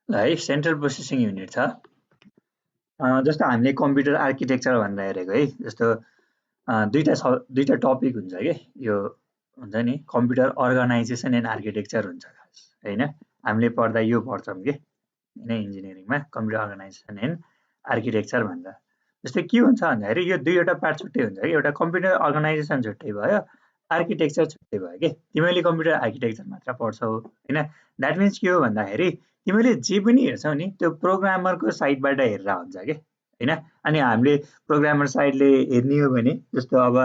ल है central processing unit छ। जस्तो हामीले कम्प्युटर आर्किटेक्चर भनेर हेरेको है, जस्तो दुईटा टपिक हुन्छ कि यो हुन्छ नि कम्प्युटर अर्गनाइजेसन एन्ड आर्किटेक्चर हुन्छ खास होइन। हामीले पढ्दा यो पढ्छौँ कि होइन इन्जिनियरिङमा कम्प्युटर अर्गनाइजेसन एन्ड आर्किटेक्चर भन्दा। जस्तै के हुन्छ भन्दाखेरि यो दुईवटा पार्ट छुट्टै हुन्छ कि, एउटा कम्प्युटर अर्गनाइजेसन छुट्टै भयो, आर्किटेक्चर छुट्टै भयो कि। तिमीले कम्प्युटर आर्किटेक्चर मात्र पढ्छौ होइन, द्याट मिन्स के हो भन्दाखेरि तिमीले जे पनि हेर्छौ नि त्यो प्रोग्रामरको साइडबाट हेरेर हुन्छ कि होइन। अनि हामीले प्रोग्रामर साइडले हेर्ने हो भने जस्तो अब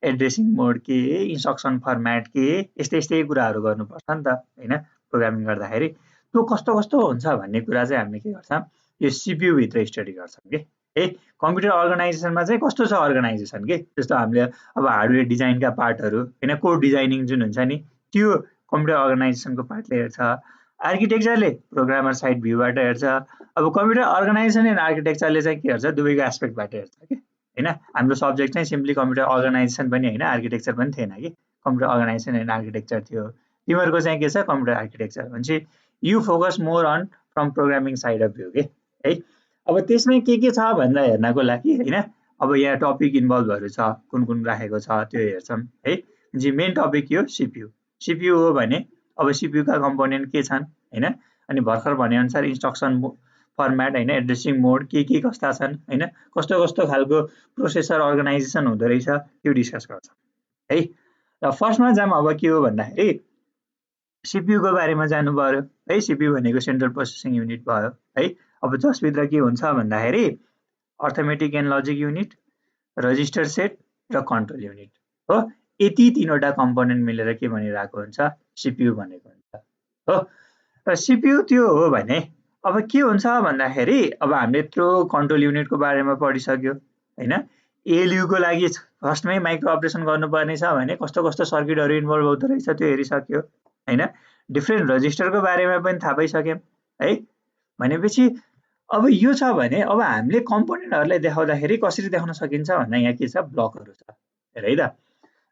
एड्रेसिङ मोड के, इन्स्ट्रक्सन फर्मेट के, यस्तै कुराहरू गर्नुपर्छ नि त होइन। प्रोग्रामिङ गर्दाखेरि त्यो कस्तो कस्तो हुन्छ भन्ने कुरा चाहिँ हामीले के गर्छौँ, यो सिपियु भित्र स्टडी गर्छौँ कि। है कम्प्युटर अर्गनाइजेसनमा चाहिँ कस्तो छ अर्गनाइजेसन के, जस्तो हामीले अब हार्डवेयर डिजाइनका पार्टहरू होइन, कोड डिजाइनिङ जुन हुन्छ नि त्यो कम्प्युटर अर्गनाइजेसनको पार्टले हेर्छ। आर्किटेक्चरले प्रोग्रामर साइड भ्यूबाट हेर्छ। अब कम्प्युटर अर्गनाइजेसन एन्ड आर्किटेक्चरले चाहिँ के हेर्छ, दुवैको एस्पेक्टबाट हेर्छ कि होइन। हाम्रो सब्जेक्ट चाहिँ सिम्पली कम्प्युटर अर्गनाइजेसन पनि होइन, आर्किटेक्चर पनि थिएन कि, कम्प्युटर अर्गनाइजेसन एन्ड आर्किटेक्चर थियो। तिमीहरूको चाहिँ के छ, कम्प्युटर आर्किटेक्चर भनेपछि you focus more on from programming side of view के है। अब त्यसमै के छ भन्दा हेर्नको लागि होइन, अब यहाँ टपिक इन्भल्भहरू छ, कुन कुन राखेको छ त्यो हेर्छौँ है। जी मेन टपिक यो सिपियु। सिपियु हो भने अब सिपियुका कम्पोनेन्ट के छन् होइन, अनि भर्खर भनेअनुसार इन्स्ट्रक्सन फर्मेट होइन, एड्रेसिङ मोड के कस्ता छन् होइन, कस्तो कस्तो खालको प्रोसेसर अर्गनाइजेसन हुँदो रहेछ त्यो डिस्कस गर्छौँ है। र फर्स्टमा जाऊँ अब के हो भन्दाखेरि सिपियुको बारेमा जानु पर्यो है। सिपियु भनेको सेन्ट्रल प्रोसेसिङ युनिट भयो है। अब जसभित्र के हुन्छ भन्दाखेरि arithmetic and logic unit, register set र कन्ट्रोल युनिट हो। यति तीनवटा कम्पोनेन्ट मिलेर के भनिरहेको हुन्छ, सिपियु भनेको हुन्छ हो। र सिपियु त्यो हो भने अब के हुन्छ भन्दाखेरि अब हामीले यत्रो कन्ट्रोल युनिटको बारेमा पढिसक्यो होइन। एएलयुको लागि फर्स्टमै माइक्रो अपरेसन गर्नुपर्ने छ भने कस्तो कस्तो सर्किटहरू इन्भल्भ हुँदो रहेछ त्यो हेरिसक्यो होइन। डिफ्रेन्ट रजिस्टरको बारेमा पनि थाहा पाइसक्यौँ है। भनेपछि अब यो छ भने अब हामीले कम्पोनेन्टहरूलाई देखाउँदाखेरि कसरी देखाउन सकिन्छ भन्दा यहाँ के छ, ब्लकहरू छ हेर है त।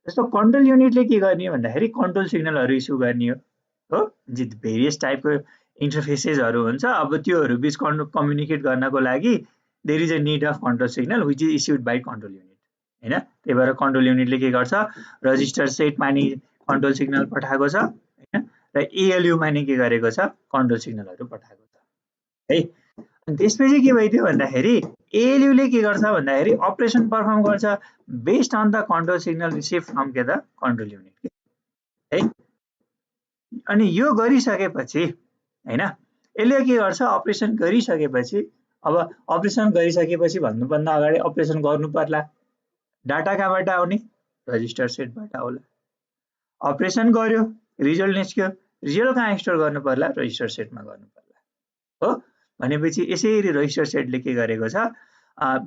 जस्तो कन्ट्रोल युनिटले के गर्ने भन्दाखेरि कन्ट्रोल सिग्नलहरू इस्यु गर्ने हो। भेरियस टाइपको इन्टरफेसेसहरू हुन्छ, अब त्योहरू बिच कम्युनिकेट गर्नको लागि there is a need of control signal which is issued by control unit होइन। त्यही भएर कन्ट्रोल युनिटले के गर्छ, रजिस्टर सेटमा नि कन्ट्रोल सिग्नल पठाएको छ होइन, र एएलयुमा नि के गरेको छ, कन्ट्रोल सिग्नलहरू पठाएको छ है। अनि त्यसपछि के भइदियो भन्दाखेरि एएलयुले के गर्छ भन्दाखेरि अपरेसन पर्फर्म गर्छ based on the control signal receive from के द कन्ट्रोल युनिट है। अनि यो गरिसकेपछि होइन यसले के गर्छ, अपरेसन गरिसकेपछि अब अपरेसन गरिसकेपछि भन्नुभन्दा अगाडि अपरेसन गर्नु पर्ला। डाटा कहाँबाट आउने, रजिस्टर सेटबाट आउला। अपरेसन गर्यो, रिजल्ट निस्क्यो, रिजल्ट कहाँ स्टोर गर्नु पर्ला, रजिस्टर सेटमा गर्नु पर्ला हो। भनेपछि यसरी रजिस्टर सेटले के गरेको छ,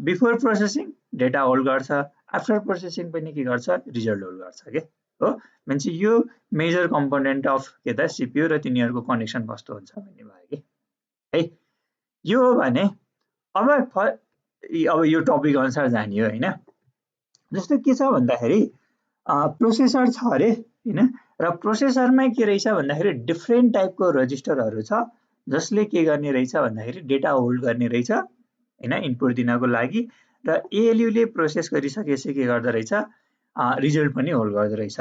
बिफोर प्रोसेसिङ डेटा होल्ड गर्छ, आफ्टर प्रोसेसिङ पनि के गर्छ, रिजल्ट होल्ड गर्छ के हो। भनेपछि यो मेजर कम्पोनेन्ट अफ के त सिपियु र तिनीहरूको कनेक्सन कस्तो हुन्छ भन्ने भयो कि है। यो हो भने अब यो टपिक अनुसार जाने हो होइन। जस्तो के छ भन्दाखेरि प्रोसेसर छ अरे होइन, र प्रोसेसरमा के रहेछ भन्दाखेरि डिफ्रेन्ट टाइपको रजिस्टरहरू छ जसले के गर्ने रहेछ भन्दाखेरि डेटा होल्ड गर्ने रहेछ होइन, इनपुट दिनको लागि। र एएलयुले प्रोसेस गरिसकेपछि के गर्दो रहेछ, रिजल्ट पनि होल्ड गर्दो रहेछ।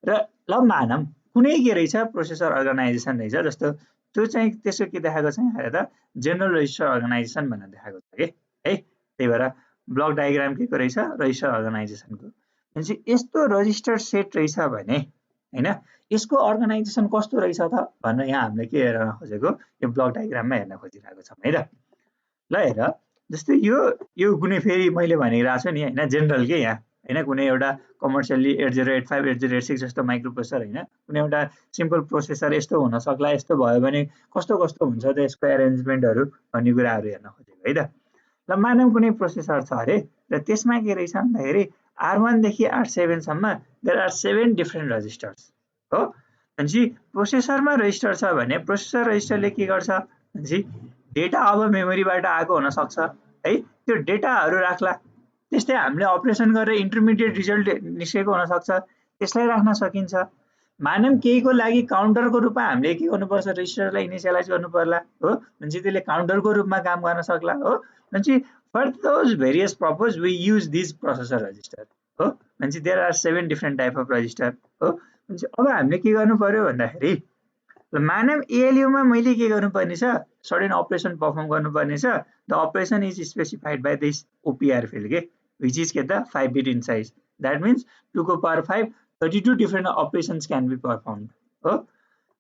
र ल मानौँ कुनै के रहेछ, प्रोसेसर अर्गनाइजेसन रहेछ, जस्तो त्यो चाहिँ त्यसको के देखाएको छ यहाँ हेर्दा, जेनरल रजिस्टर अर्गनाइजेसन भनेर देखाएको छ कि है। त्यही भएर ब्लक डायग्राम के को रहेछ, रजिस्टर अर्गनाइजेसनको। भनेपछि यस्तो रजिस्टर सेट रहेछ भने होइन, यसको अर्गनाइजेसन कस्तो रहेछ त भनेर यहाँ हामीले के हेर्न खोजेको, यो ब्लक डायग्राममा हेर्न खोजिरहेको छौँ है त। ल हेर जस्तै यो कुनै फेरि मैले भनिरहेको छु नि होइन, जेनरल के यहाँ होइन, कुनै एउटा कमर्सियल्ली 8085 8086 जस्तो माइक्रो प्रोसेसर होइन, कुनै एउटा सिम्पल प्रोसेसर यस्तो हुन सक्ला, यस्तो भयो भने कस्तो कस्तो हुन्छ त यसको एरेन्जमेन्टहरू भन्ने कुराहरू हेर्न खोजेको है त। ल मानौँ कुनै प्रोसेसर छ अरे र त्यसमा के रहेछ भन्दाखेरि R1 देखि R7 सम्म देयर आर 7 डिफ्रेन्ट रजिस्टर्स हो। भनेपछि प्रोसेसरमा रजिस्टर छ भने प्रोसेसर रजिस्टरले के गर्छ भनेपछि डेटा अब मेमोरीबाट आएको हुनसक्छ है, त्यो डेटाहरू राख्ला। त्यस्तै हामीले अपरेसन गरेर इन्टरमिडिएट रिजल्ट निस्केको हुनसक्छ, त्यसलाई राख्न सकिन्छ। मानौँ केहीको लागि काउन्टरको रूपमा हामीले के गर्नुपर्छ, रजिस्टरलाई इनिसियलाइज गर्नु पर्ला हो, भनेपछि त्यसले काउन्टरको रूपमा काम गर्न सक्ला हो, भनेपछि for those various purpose we use this processor register हो, भनेपछि there are 7 different type of register हो। भनेपछि अब हामीले के गर्नु पर्यो भन्दाखेरि मानौँ एएलयुमा मैले के गर्नुपर्ने छ, सर्टेन अपरेसन पर्फर्म गर्नुपर्ने छ। The operation is specified by this OPR field के विच इज के त 5 bit in size, that means 2 को power 5 32 different operations can be perform हो।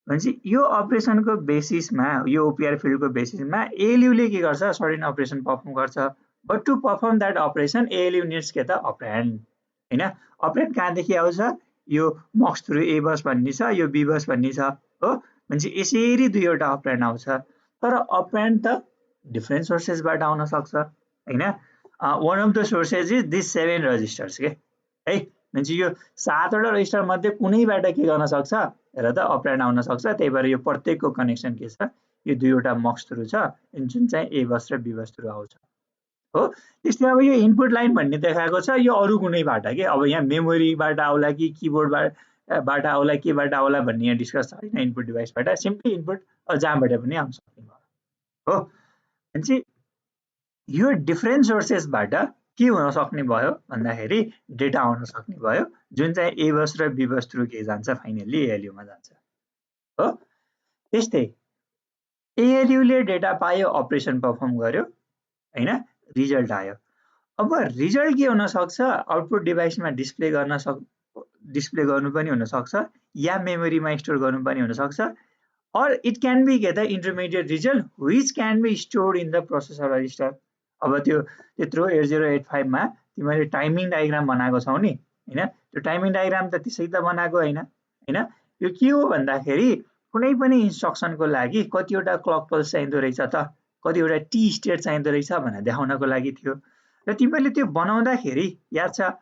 भनेपछि यो अपरेसनको बेसिसमा, यो ओपिआर फिल्डको बेसिसमा एएलयुले के गर्छ, सर्टेन अपरेसन पर्फर्म गर्छ। But to perform that operation ALU needs के त अपरेन्ड होइन। अपरेन्ड कहाँदेखि आउँछ, यो मक्स थ्रु ए बस भन्ने छ, यो बी बस भन्ने छ हो। भनेपछि यसरी दुईवटा अपरेन्ड आउँछ, तर अपरेन्ड त डिफ्रेन्ट सोर्सेसबाट आउन सक्छ होइन। One of the sources is this 7 registers के है। भनेपछि यो 7 वटा रजिस्टर मध्ये कुनैबाट के गर्न सक्छ, हेर त अपरेन्ड आउन सक्छ। त्यही भएर यो प्रत्येकको कनेक्सन के छ, यो दुईवटा मक्स थ्रु छ, जुन चाहिँ ए बस र बी बस थ्रु आउँछ हो। त्यस्तै अब यो इनपुट लाइन भन्ने देखाएको छ, यो अरू कुनैबाट के, अब यहाँ मेमोरीबाट आउला कि किबोर्डबाट आउला, केबाट आउला भन्ने यहाँ डिस्कस छैन। इनपुट डिभाइसबाट सिम्पली इनपुट जहाँबाट पनि आउन सक्ने भयो हो। भनेपछि यो डिफ्रेन्ट सोर्सेसबाट के हुन सक्ने भयो भन्दाखेरि डेटा आउन सक्ने भयो, जुन चाहिँ ए बस र बी बस थ्रु के जान्छ, फाइनल्ली एएलयुमा जान्छ हो। त्यस्तै एएलयुले डेटा पायो, अपरेसन पर्फर्म गर्यो होइन, रिजल्ट आयो। अब रिजल्ट के हुन सक्छ, आउटपुट डिभाइसमा डिस्प्ले गर्नु पनि हुन सक्छ, या मेमोरीमा स्टोर गर्नु पनि हुन सक्छ, or it can be के त intermediate result which can be stored in the processor register। अब त्यो त्यत्रो 8085 मा तिमीले टाइमिङ डायग्राम बनाएको छौ नि हैन, त्यो टाइमिङ डायग्राम त त्यसै त बनाएको हैन हैन। यो के हो भन्दाखेरि कुनै पनि इन्स्ट्रक्सनको लागि कतिवटा क्लक पल्स चाहिँदो रहेछ त, कतिवटा टी स्टेट चाहिँदो रहेछ भनेर देखाउनको लागि थियो। र तिमीले त्यो बनाउँदाखेरि याद छ,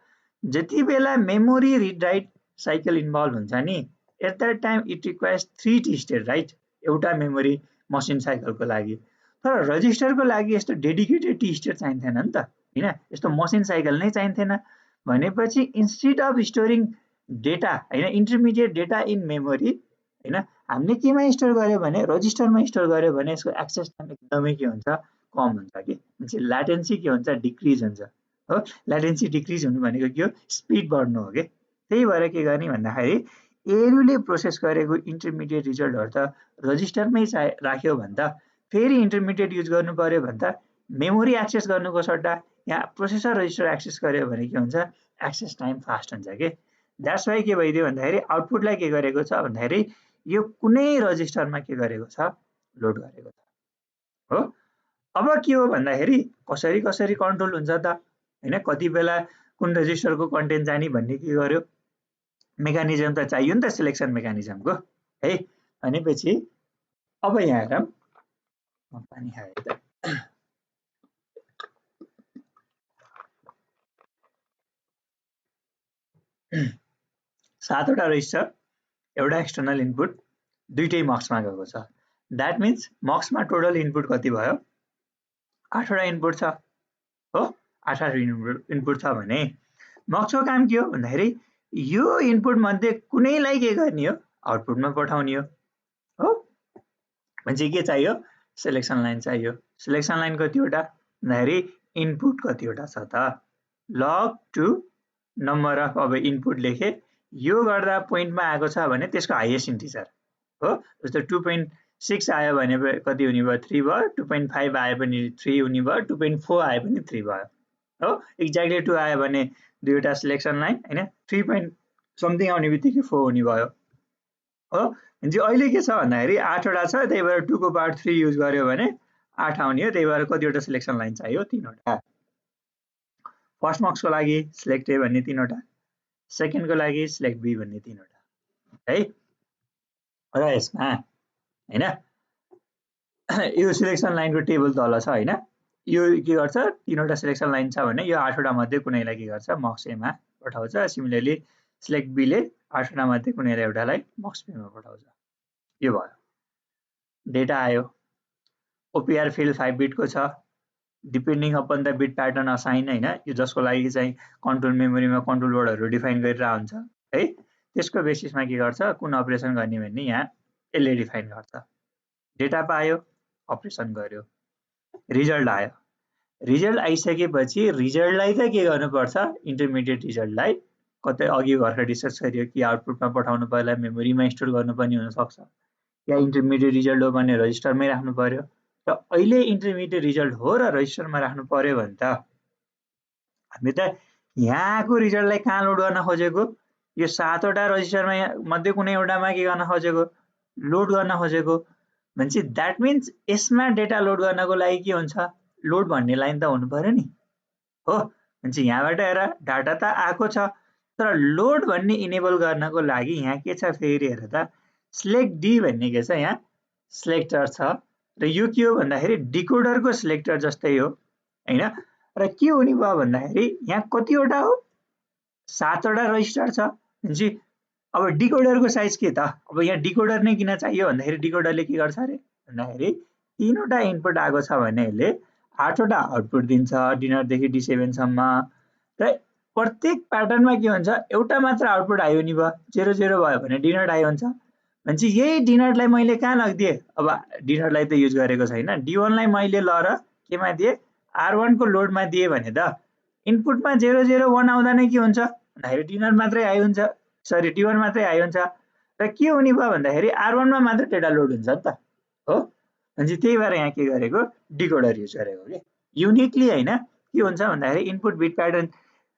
जति बेला memory read write cycle involve हुन्छ नि, at that time it requires 3 T state right, एउटा मेमोरी मसिन साइकलको लागि। तर रजिस्टरको लागि यस्तो डेडिकेटेड टी स्टेट चाहिन्थेन नि त हैन, यस्तो मसिन साइकल नै चाहिन्थेन। भनेपछि इन्स्टेड अफ स्टोरिङ डेटा हैन, इन्टरमिडिएट डेटा इन मेमोरी हैन, हामीले केमा स्टोर गर्यो भने रजिस्टरमा स्टोर गर्यो भने यसको एक्सेस टाइम एकदमै के हुन्छ, कम हुन्छ कि, म्हणजे ल्याटेन्सी के हुन्छ, डिक्रिज हुन्छ हो। ल्याटेन्सी डिक्रिज हुनु भनेको के हो, स्पिड बढ्नु हो के। त्यही भएर के गर्ने भन्दाखेरि एएलयुले प्रोसेस गरेको इन्टरमिडिएट रिजल्टहरु त रजिस्टरमै राख्यो भने त फेरि इन्टरमिडिएट युज गर्नु पर्यो भने त मेमोरी एक्सेस गर्नुको सट्टा यहाँ प्रोसेसर रजिस्टर एक्सेस गर्यो भने के हुन्छ, एक्सेस टाइम फास्ट हुन्छ के। द्याट्स वाइ के भइदियो भन्दाखेरि आउटपुटलाई के गरेको छ भन्दाखेरि यो कुनै रजिस्टरमा के गरेको छ, लोड गरेको छ हो। अब के हो भन्दाखेरि कसरी कसरी कन्ट्रोल हुन्छ त हैन, कति बेला कुन रजिस्टरको कन्टेन्ट जाने भन्ने के गर्यो, मेकानिजम त चाहियो नि त, सिलेक्सन मेकानिजमको है। भनेपछि अब यहाँ हेरौँ, पानी खायो त 7 वटा रजिस्टर, एउटा एक्सटर्नल इनपुट, दुईटै मक्समा गएको छ। द्याट मिन्स मक्समा टोटल इनपुट कति भयो, 8 वटा इनपुट छ हो। 8 इनपुट छ भने मक्सको काम के हो भन्दाखेरि यो इनपुट मध्ये कुनैलाई के गर्ने हो, आउटपुटमा पठाउने हो। भनेपछि के चाहियो, सिलेक्सन लाइन चाहियो। सिलेक्सन लाइन कतिवटा भन्दाखेरि इनपुट कतिवटा छ त, लग टु नम्बर अफ, अब इनपुट लेखे, यो गर्दा पोइन्टमा आएको छ भने त्यसको हाइएस्ट इन्टिजर हो। जस्तो 2.6 आयो भने कति हुने भयो, 3 भयो। 2.5 आयो भने 3 हुने भयो। 2.4 आयो भने 3 भयो हो। एक्ज्याक्टली 2 आयो भने दुईवटा सिलेक्सन लाइन हैन, 3 समथिङ आउने बित्तिकै 4 हुने भयो हो। भनेपछि अहिले के छ भन्दाखेरि 8 वटा छ, त्यही भएर 2 को पावर 3 युज गर्यो भने 8 आउने हो। त्यही भएर कतिवटा सिलेक्सन लाइन चाहियो, 3 वटा। फर्स्ट मक्सको लागि सिलेक्ट ए भन्ने 3 वटा, सेकेन्डको लागि सिलेक्ट बी भन्ने 3 वटा है। र यसमा हैन यो सिलेक्सन लाइनको टेबल तल छ हैन, यो के गर्छ, 3 वटा सिलेक्सन लाइन छ भने यो 8 वटा मध्ये कुनैलाई के गर्छ, मक्स ए मा पठाउँछ। सिमिलरली सिलेक्ट बी ले 8 वटा मध्ये कुनैलाई एउटालाई मक्स बी मा पठाउँछ। यो भयो, डेटा आयो। ओपिआर फिल्ड 5 बिटको छ, depending upon the beet pattern assign हैन, यो जसको लागि चाहिँ कन्ट्रोल मेमोरीमा कन्ट्रोल वर्डहरु डिफाइन गरेर हुन्छ है। त्यसको बेसिसमा के गर्छ, कुन अपरेसन गर्ने भन्ने यहाँ यसले डिफाइन गर्छ। डेटा पायो, अपरेसन गर्यो, रिजल्ट आयो। रिजल्ट आइसकेपछि रिजल्टलाई त के गर्नुपर्छ, इन्टरमिडिएट रिजल्टलाई कतै अघि भर्खर डिस्कस गरियो कि आउटपुटमा पठाउनु पर्ला, मेमोरीमा स्टोर गर्नुपर्ने हुनसक्छ, या इन्टरमिडिएट रिजल्ट हो भने रजिस्टरमै राख्नु पर्यो। र अहिले इन्टरमिडिएट रिजल्ट हो र रजिस्टरमा राख्नु पर्यो भने त हामी त यहाँको रिजल्टलाई कहाँ लोड गर्न खोजेको, यो 7 वटा रजिस्टरमा मध्ये कुनै एउटामा के गर्न खोजेको, लोड गर्न खोजेको। भनेपछि द्याट मिन्स यसमा डेटा लोड गर्नको लागि के हुन्छ, लोड भन्ने लाइन त हुनु पर्यो नि, हो। भनेपछि यहाँबाट हेर डाटा त आएको छ, तर लोड भन्ने इनेबल गर्नको लागि यहाँ के छ फेरि हेर त, सिलेक्ट डी भन्ने के छ, यहाँ सिलेक्टर छ। र यो के हो भन्दाखेरि डिकोडरको सिलेक्टर जस्तै हो हैन। र के हुने भयो भन्दाखेरि यहाँ कतिवटा हो, 7 वटा रजिस्टर छ। भनेपछि अब डिकोडरको साइज के त, अब यहाँ डिकोडर नै किन चाहियो भन्दाखेरि डिकोडरले के गर्छ अरे भन्दाखेरि 3 वटा इनपुट आएको छ भने यसले 8 वटा आउटपुट दिन्छ, डिनरदेखि D7 सम्म। र प्रत्येक प्याटर्नमा के हुन्छ, एउटा मात्र आउटपुट आयो नि भयो, 0 0 भयो भने डिनर आयो हुन्छ। भनेपछि यही डिनरलाई मैले कहाँ लगिदिएँ, अब डिनरलाई त युज गरेको छैन, D1 लाई मैले ल र केमा दिएँ, R1 को लोडमा दिएँ भने त इनपुटमा 0 0 1 आउँदा नै के हुन्छ भन्दाखेरि डिनर मात्रै आयो हुन्छ, सरी D1 मात्रै आयो हुन्छ। र के हुने भयो भन्दाखेरि R1 मा मात्र डेटा लोड हुन्छ नि त, हो। भनेपछि त्यही भएर यहाँ के गरेको, डिकोडर युज गरेको के युनिकली हैन। के हुन्छ भन्दाखेरि इनपुट बिट प्याटर्न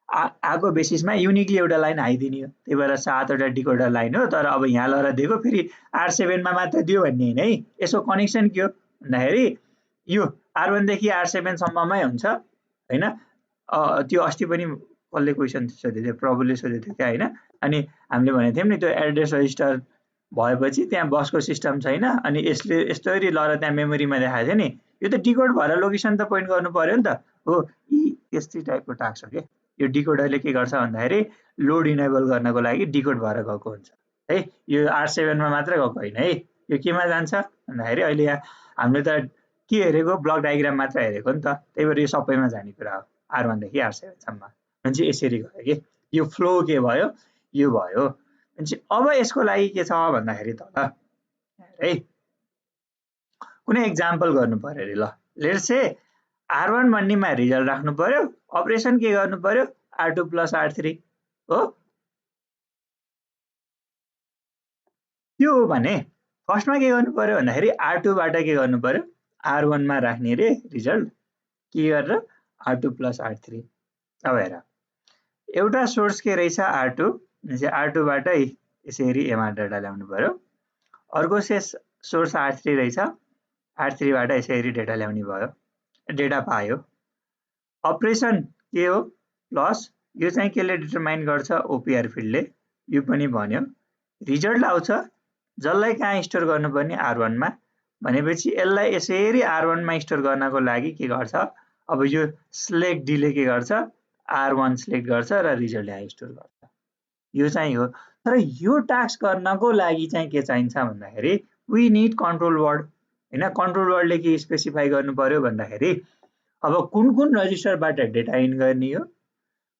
आएको बेसिसमा युनिकली एउटा लाइन आइदिने हो, त्यही भएर 7 वटा डिकोडर लाइन हो। तर अब यहाँ लएर दिएको फेरि R7 मा मात्र दियो भन्ने हैन है। यसको कनेक्सन के हो भन्दाखेरि यो R1 देखि R7 सम्ममै हुन्छ हैन। त्यो अस्ति पनि कसले क्वेसन सोधेको थियो, प्रभुले सोधेको थियो क्या हैन। अनि हामीले भनेको थियौँ नि त्यो एड्रेस रजिस्टर भएपछि त्यहाँ बसको सिस्टम छैन, अनि यसले यस्तरी लएर त्यहाँ मेमोरीमा देखाएको थियो नि, यो त डिकोड भएर लोकेसन त पोइन्ट गर्नु पर्यो नि त, हो। यस्तै टाइपको टास्क हो के यो। डिकोडरले के गर्छ भन्दाखेरि लोड इनेबल गर्नको लागि डिकोड भएर गएको हुन्छ है। यो R7 मा मात्र गएको होइन है, यो केमा जान्छ भन्दाखेरि अहिले यहाँ हामीले त के हेरेको, ब्लक डायग्राम मात्र हेरेको नि त, त्यही भएर यो सबैमा जाने कुरा हो, R1 देखि R7 सम्म। भनेपछि यसरी गयो कि यो फ्लो के भयो, यो भयो। भनेपछि अब यसको लागि के छ भन्दाखेरि त है कुनै एक्जाम्पल गर्नु पर्यो अरे। ल लेट्स से R1 भन्नेमा रिजल्ट राख्नु पर्यो, अपरेसन के गर्नु पर्यो, R2 + R3 हो। त्यो हो भने फर्स्टमा के गर्नु पर्यो भन्दाखेरि R2 बाट के गर्नु पर्यो, R1 मा राख्ने रे रिजल्ट के गरेर R2 + R3। अब हेर एउटा सोर्स के रहेछ R2, R2 बाट यसरी एमा डाटा ल्याउनु पर्यो। अर्को सोर्स R3 रहेछ, R3 बाट यसरी डेटा ल्याउने भयो, डेटा पायो। अपरेसन के हो प्लस यो चाहिँ केले डिटरमाइन गर्छ, OPR फिल्डले, यो पनि भन्यो। रिजल्ट आउँछ जसलाई कहाँ स्टोर गर्नुपर्ने, R1 मा। भनेपछि यसलाई यसरी R1 मा स्टोर गर्नको लागि के गर्छ, अब यो सिलेक्ट डीले के गर्छ, R1 सिलेक्ट गर्छ र रिजल्ट यहाँ स्टोर गर्छ, यो चाहिँ हो। तर यो टास्क गर्नको लागि चाहिँ के चाहिन्छ भन्दाखेरि वी निड कन्ट्रोल वर्ड हैन। कन्ट्रोल वर्डले के स्पेसिफाई गर्नु पर्यो भन्दाखेरि अब कुन कुन रजिस्टरबाट डेटा इन गर्ने हो,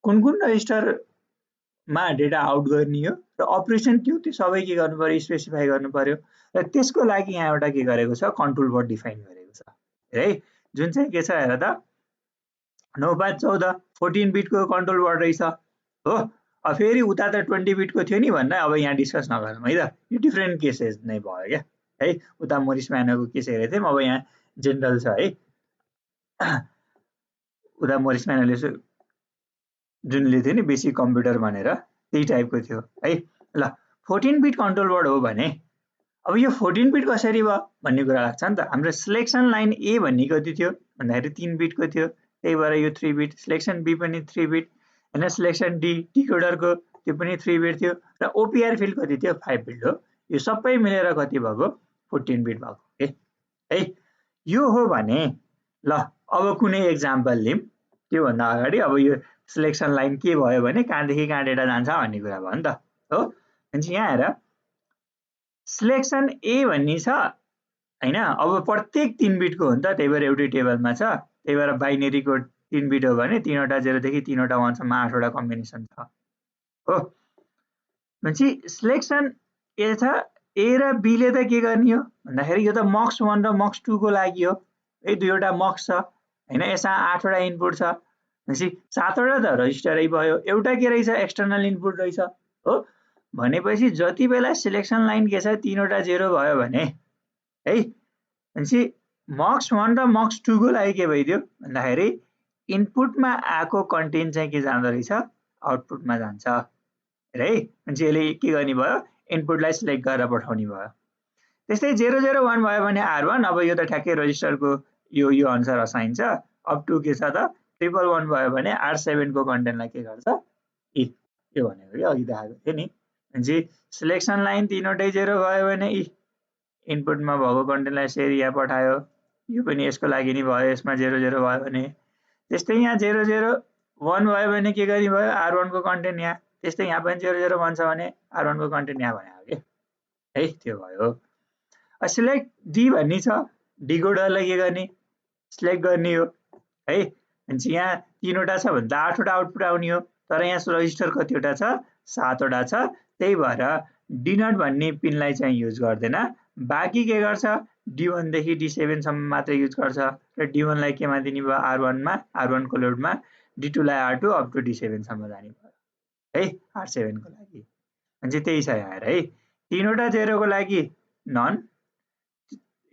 कुन कुन रजिस्टरमा डेटा आउट गर्ने हो, र अपरेसन के हो त्यो सबै के गर्नु पर्यो, स्पेसिफाई गर्नु पर्यो। र त्यसको लागि यहाँ एउटा के गरेको छ, कन्ट्रोल वर्ड डिफाइन गरेको छ है, जुन चाहिँ के छ हेर त, 9×14 14 बिटको कन्ट्रोल वर्ड रहेछ, हो। अब फेरि उता त 20 बिटको थियो नि भनेर अब यहाँ डिस्कस नगरौँ है त, यो डिफ्रेन्ट केसेस नै भयो क्या है। उता मोरिस म्यानोको केस हेरेको थियौँ, अब यहाँ जेनरल छ है। उता मोरिस म्यानोले जुन लिएको थियो नि बेसिक कम्प्युटर भनेर, त्यही टाइपको थियो है। ल 14 बिट कन्ट्रोल वर्ड हो भने अब यो 14 बिट कसरी भयो भन्ने कुरा लाग्छ नि त। हाम्रो सिलेक्सन लाइन ए भन्ने कति थियो भन्दाखेरि 3 बिटको थियो, त्यही भएर यो 3 बिट। सिलेक्सन बी पनि 3 बिट हैन, सिलेक्सन डी डिकोडरको त्यो पनि 3 बिट थियो, र OPR फिल्ड कति थियो, 5 बिट हो। यो सबै मिलेर कति भएको, 14 बिट भएको के है। यो हो भने ल अब कुनै एक्जाम्पल लिउँ, त्योभन्दा अगाडि अब यो सिलेक्सन लाइन के भयो भने कहाँदेखि कहाँ डेटा जान्छ भन्ने कुरा भयो नि त, हो। भनेपछि यहाँ हेर सिलेक्सन ए भन्ने छ हैन, अब प्रत्येक 3 बिटको हो नि त, त्यही भएर एउटै टेबलमा छ, त्यही भएर बाइनेरीको 3 बिट हो भने 3 वटा 0 देखि 3 वटा 1 सम्म 8 वटा कम्बिनेसन छ, हो। भनेपछि सिलेक्सन ए छ, ए र बी ले त के गर्ने हो भन्दाखेरि यो त मक्स 1 र मक्स 2 को लागि हो है, दुईवटा मक्स छ हैन, यसमा 8 वटा इनपुट छ भनेपछि 7 वटा त रजिस्टरै भयो, एउटा के रहेछ एक्सटर्नल इनपुट रहेछ हो। भनेपछि जति बेला सिलेक्सन लाइन के छ 3 वटा 0 भयो भने है, भनेपछि मक्स 1 र मक्स 2 को लागि के भइदियो भन्दाखेरि इनपुटमा आएको कन्टेन्ट चाहिँ के जाँदो रहेछ आउटपुटमा जान्छ है। भनेपछि यसले के गर्ने भयो इनपुटलाई सिलेक्ट गरेर पठाउने भयो। त्यस्तै 001 भयो भने R1, अब यो त ठ्याक्कै रजिस्टरको यो अनुसार असाइन छ। अप टु के छ त 111 भयो भने R7 को कन्टेन्टलाई के गर्छ इ यो भनेको कि अघि देखाएको थियो नि। भनेपछि सिलेक्सन लाइन 3 वटै 0 भयो भने इ इनपुटमा भएको कन्टेन्टलाई यसरी यहाँ पठायो, यो पनि यसको लागि नि भयो, यसमा 00 भयो भने। त्यस्तै यहाँ 001 भयो भने के गर्ने भयो R1 को कन्टेन्ट यहाँ, त्यस्तै यहाँ पनि 001 छ भने R1 को कन्टेन्ट यहाँ भनेको के है, त्यो भयो। सिलेक्ट डी भन्ने छ, डिकोडरलाई के गर्ने सिलेक्ट गर्ने हो है। भनेपछि यहाँ 3 वटा छ भने त 8 वटा आउटपुट आउने हो, तर यहाँ रजिस्टर कतिवटा छ 7 वटा छ, त्यही भएर D0 भन्ने पिनलाई चाहिँ युज गर्दैन, बाँकी के गर्छ D1 देखि D7 सम्म मात्र युज गर्छ र D1 लाई केमा दिने भयो R1 मा, R1 को लोडमा, D2 लाई R2 अप टु D7 सम्म जाने भयो है R7 को लागि। भनेपछि त्यही छ यहाँ है, 3 वटा 0 को लागि नन,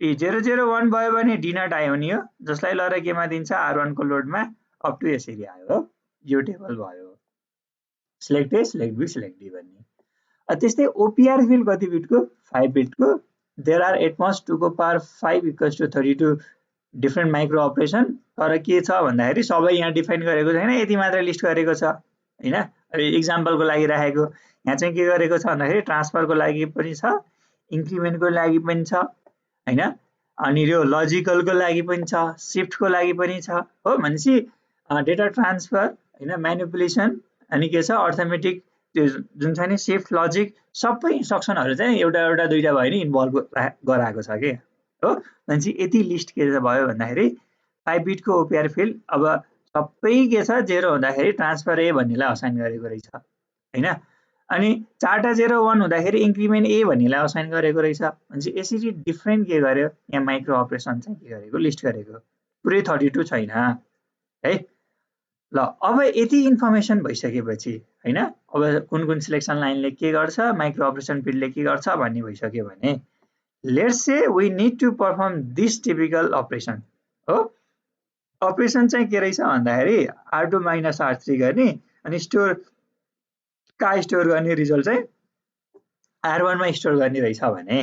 001 भयो भने D0 आयो नि हो, जसलाई लर केमा दिन्छ R1 को लोडमा अप टु यसरी आयो हो, यो टेबल भयो select A select B select D भन्ने। त्यस्तै ओपीआर फिल्ड कति बिटको 5 बिटको, देयर आर एट मस्ट 2 को power 5 equals to 32 different micro operation, तर के छ भन्दाखेरि सबै यहाँ डिफाइन गरेको छैन, यति मात्र लिस्ट गरेको छ हैन। अब एक्जाम्पलको लागि राखेको, यहाँ चाहिँ के गरेको छ भन्दाखेरि ट्रान्सफरको लागि पनि छ, इन्क्रिमेन्टको लागि पनि छ हैन, अनि यो लजिकलको लागि पनि छ, शिफ्टको लागि पनि छ हो। भनेपछि डेटा ट्रान्सफर हैन, म्यानिपुलेसन अनि के छ अर्थमेटिक त्यो जुन छ नि शिफ्ट लजिक सबै इन्स्ट्रक्सनहरु चाहिँ एउटा एउटा दुईटा भयो नि इन्भल्भ गराएको छ के हो। भनेपछि यति लिस्ट के भयो भन्दाखेरि 5 बिटको ओपीआर फिल्ड अब सबै के छ 0 हुँदाखेरि ट्रान्सफर ए भन्नेलाई असाइन गरेको रहेछ हैन, अनि 4 टा 01 हुँदाखेरि इन्क्रिमेन्ट ए भन्नेलाई असाइन गरेको रहेछ। भनेपछि यसरी डिफ्रेन्ट के गर्यो यहाँ माइक्रो अपरेसन चाहिँ के गरेको लिस्ट गरेको, पुरै 32 छैन है। ल अब यति इन्फर्मेसन भइसकेपछि हैन, अब कुन कुन सिलेक्सन लाइनले के गर्छ, माइक्रो अपरेसन फिल्डले के गर्छ भन्ने भइसक्यो भने let's say we need to perform this typical operation हो। अपरेसन चाहिँ के रहेछ भन्दाखेरि R2 - R3 गर्ने, अनि स्टोर कहाँ स्टोर गर्ने रिजल्ट चाहिँ R1 मा स्टोर गर्ने रहेछ भने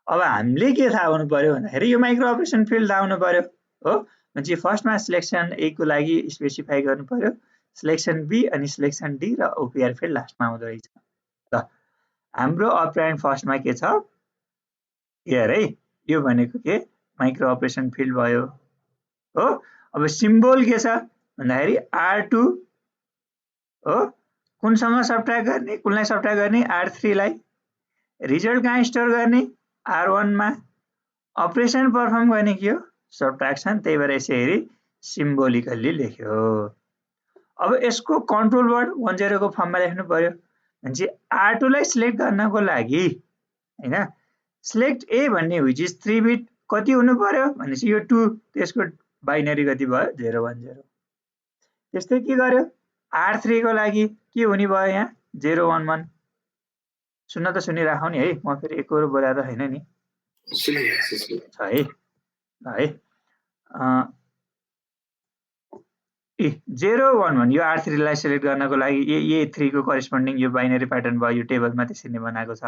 अब हामीले के थाहा हुनु पर्यो भन्दाखेरि यो माइक्रो अपरेसन फिल्ड थाहा हुनु पर्यो हो। भनेपछि फर्स्टमा सिलेक्सन ए को लागि स्पेसिफाई गर्नु पर्यो, सिलेक्सन बी अनि सिलेक्सन डी र ओपीआर फिल्ड लास्टमा आउँदो रहेछ। ल हाम्रो अपरेन्ड फर्स्टमा के छ हियर है, यो भनेको के माइक्रो अपरेसन फिल्ड भयो हो। अब सिम्बल के छ भन्दाखेरि R2 हो, कुनसँग सबट्र्याक्ट गर्ने, कुनलाई सबट्र्याक्ट गर्ने R3 लाई, रिजल्ट कहाँ स्टोर गर्ने R1 मा, अपरेसन परफर्म गर्ने के हो सबट्र्याक्सन, त्यही भएर यसरी सिम्बोलिकल्ली लेख्यो। अब यसको कन्ट्रोल वर्ड 10 को फर्ममा लेख्नु पर्यो। भनेपछि R2 लाई सिलेक्ट गर्नको लागि हैन, सिलेक्ट ए भन्ने व्हिच इज 3 बिट कति हुनु पर्यो भनेपछि यो 2, त्यसको बाइनरी कति भयो 010। त्यस्तै के गर्यो R3 को लागि के हुने भयो यहाँ 011, सुन्न त सुनिराखौ नि है, म फेरि एकरो बोला त हैन नि छ है है। 011 यो R3 लाई सिलेक्ट गर्नको लागि A3 को करेस्पोन्डिङ यो बाइनरी प्याटर्न भयो, यो टेबलमा त्यसरी नै बनाएको छ।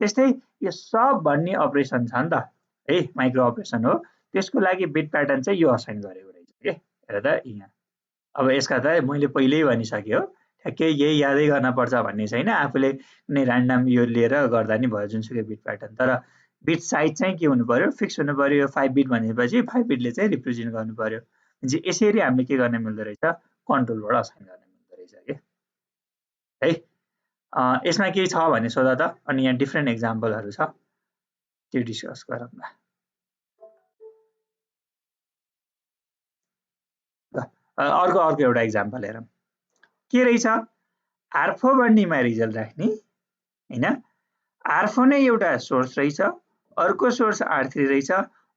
त्यस्तै यो सब भन्ने अपरेसन छ नि त है, माइक्रो अपरेसन हो, त्यसको लागि बिट प्याटर्न चाहिँ यो असाइन गरेको रहेछ के। हेर त यहाँ अब यसका त मैले पहिल्यै भनिसके हो, ठ्याक्कै यही यादै गर्न पर्छ भन्ने छैन, आफूले कुनै र्यान्डम यो लिएर गर्दा नि भयो जुनसुकै बिट प्याटर्न, तर बिट साइज चाहिँ के हुनु पर्यो फिक्स हुनु पर्यो। यो 5 बिट भनेपछि 5 बिटले चाहिँ रिप्रेजेन्ट गर्नु पर्यो। भनेपछि यसरी हामीले के गर्न मिल्दो रहेछ कन्ट्रोलबाट असाइन गर्न मिल्दो रहेछ के है। यसमा केही छ भने सोधा त, अनि यहाँ डिफ्रेन्ट एक्जाम्पलहरु छ त्यो डिस्कस गरौँ न। अर्को एउटा एक्जाम्पल हेरौँ के रहेछ, R4 भन्नेमा रिजल्ट राख्ने हैन। R4 नै एउटा सोर्स रहेछ, अर्को सोर्स R3 रहेछ,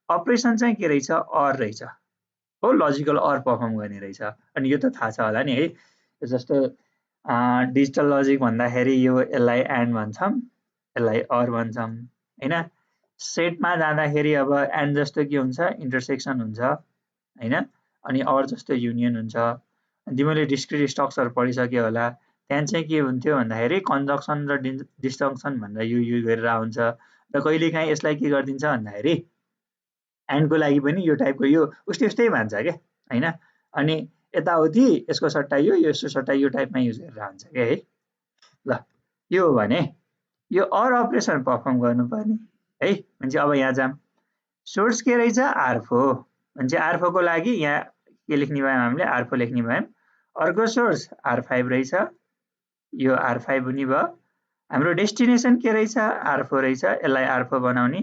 अपरेसन चाहिँ के रहेछ OR रहेछ हो, लजिकल OR पर्फर्म गर्ने रहेछ। अनि यो त थाहा छ होला नि है, जस्तो डिजिटल लजिक भन्दाखेरि यो यसलाई एन्ड भन्छौँ, यसलाई OR भन्छौँ हैन। सेटमा जाँदाखेरि अब एन्ड जस्तो के हुन्छ, इन्टरसेक्सन हुन्छ हैन, अनि OR जस्तो युनियन हुन्छ। तिमीले डिस्क्रिट स्ट्रक्चर पढिसक्यो होला, त्यहाँ चाहिँ के हुन्थ्यो भन्दाखेरि कन्जक्सन र डिस्जङ्सन भनेर यो युज गरेर आउँछ। र कहिलेकाहीँ यसलाई के गरिदिन्छ भन्दाखेरि एन्डको लागि पनि यो टाइपको यो उस्तै भन्छ क्या हैन। अनि यताउति यसको सट्टा यो, यसको सट्टा यो टाइपमा युज गरेर आउँछ क्या है। ल यो हो भने यो OR अपरेसन पर्फर्म गर्नुपर्ने है। भनेपछि अब यहाँ जाम, सोर्स के रहेछ R4, भनेपछि R4 को लागि यहाँ के लेख्ने भयौँ हामीले, R4 लेख्ने भयौँ। अर्को सोर्स R5 रहेछ, यो R5 हुने भयो। हाम्रो डेस्टिनेसन के रहेछ R4 रहेछ, यसलाई R4 बनाउने।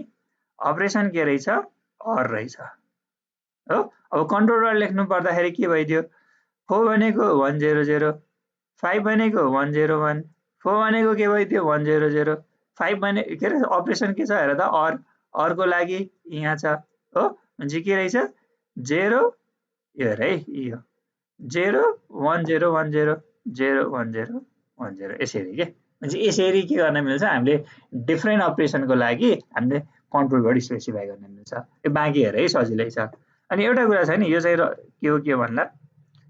अपरेसन के रहेछ OR रहेछ हो। अब कन्ट्रोलर लेख्नु पर्दाखेरि के भइदियो, 4 भनेको 100, 5 भनेको 101, 4 भनेको के भइदियो 100, 5 भने के अरे अपरेसन के छ हेर त OR, OR को लागि यहाँ छ हो। भनेपछि के रहेछ 0, यो हेर है, यो 0 1 0 1 0 0 1 0 1 0 यसरी के। भनेपछि यसरी के गर्न मिल्छ, हामीले डिफ्रेन्ट अपरेसनको लागि हामीले कन्ट्रोल स्पेसिफाई गर्न मिल्छ। यो बाँकी हेर है, सजिलै छ। अनि एउटा कुरा छ नि, यो चाहिँ के हो भन्दा,